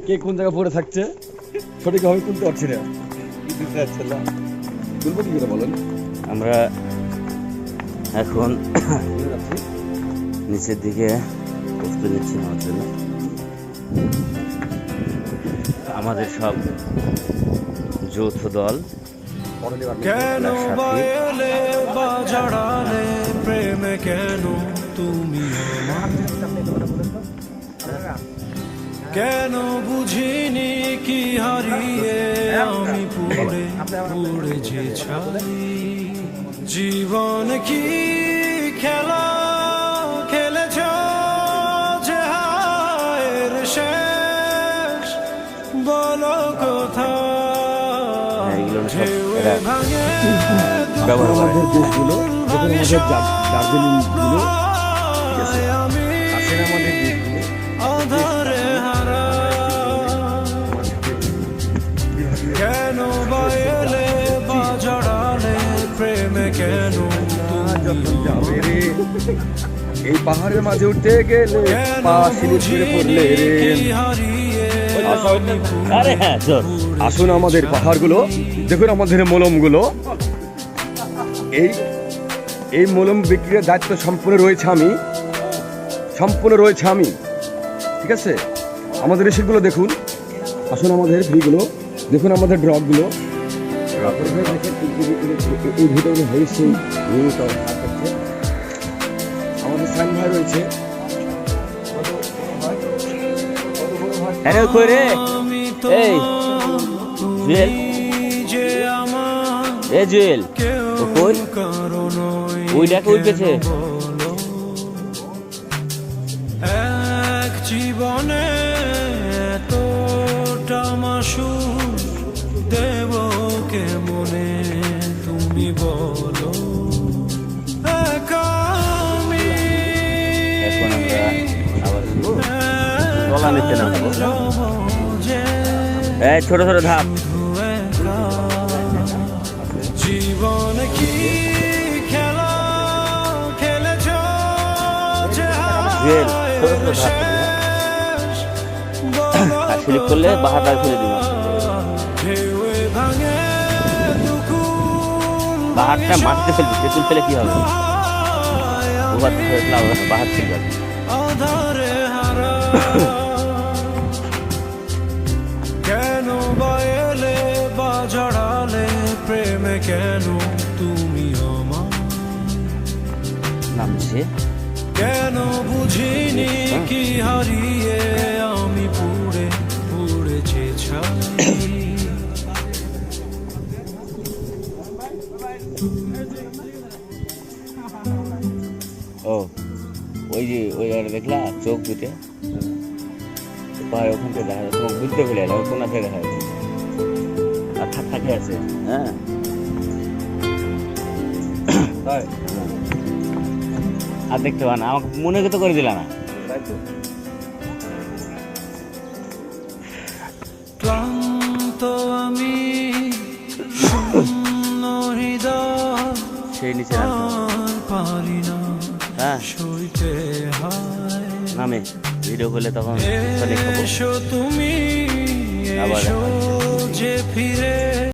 কে কোন জায়গায় পড়ে থাকছে সঠিকভাবে তুলতে পারছি না। তুলবো কি করে বলেন? আমরা এখন নিচের দিকে প্রস্তুতি নিচ্ছি নেওয়ার জন্য। আমাদের সব যৌথ দল। কেন বাইলে বাজাড়ালে প্রেমে কেন তুমি কেন বুঝিনি কি হারিয়ে আমি পুড়ে পুড়ে যে ছাই জীবন কি খেলা খেলেছ যে হায়ের শেষ বলো কোথায় ভাঙে আমাদের দেশগুলো যখন আমাদের দার্জিলিং গুলো আসেন আমাদের দেশগুলো আধারে হারা কেন বাইলে বাজাড়ালে প্রেমে কেন এই পাহাড়ের মাঝে উঠতে গেলে পা স্লিপ করে পড়লে রে। আরে হ্যাঁ চল। আসুন আমাদের পাহাড়গুলো দেখুন, আমাদের মলমগুলো। এই মলম বিক্রির দায়িত্ব সম্পূর্ণ রয়েছে আমি। ঠিক আছে, আমাদের রেসিপিগুলো দেখুন। আসুন আমাদের ফ্রিগুলো দেখুন, আমাদের ড্রপগুলো। এই ভিডিওগুলো হয়েছে আমাদের সাইন ভাই রয়েছে। হ্যাঁ কই রে? এই জুয়েল, এ জুয়েল ও কই? ওই ডাকে উঠেছে। এক জীবনে এতটা মাসু দেব কে মনে তুমি বলো আমি এখন আমরা আবার তলা নিতে নামবো। এই ছোট ছোট ধাপ। জীবন কি খেলা খেলেছ যে জুয়েল ছোট ছোট ধাপ আর স্লিপ করলে বাহাটা ফেলে দিব। বাহারটা মাটিতে ফেলবি, তেঁতুল ফেলে কি হবে? ওভার বাহার ফেলবে। কেন বাইলে বাজাড়ালে প্রেমে কেন তুমি আমার নামছে। কেন বুঝিনি কি হারিয়ে আমি পুড়ে পুড়ে যে ছাই ও ওই যে ওই জায়গাটা দেখলা চোখ দুটো পায়ে ওখান থেকে দেখা যাচ্ছে। তোমাকে বুঝতে পেলে ওই কোনা থেকে দেখা যাচ্ছে আর থাকে আছে। হ্যাঁ আর দেখতে পান আমাকে মনে তো করে দিলা না। ক্লান্ত আমি শূন্য হৃদয় সেই নিচে পারি না হ্যাঁ সইতে হয় নামে ভিডিও করলে তখন এসো তুমি আবার এসো যে ফিরে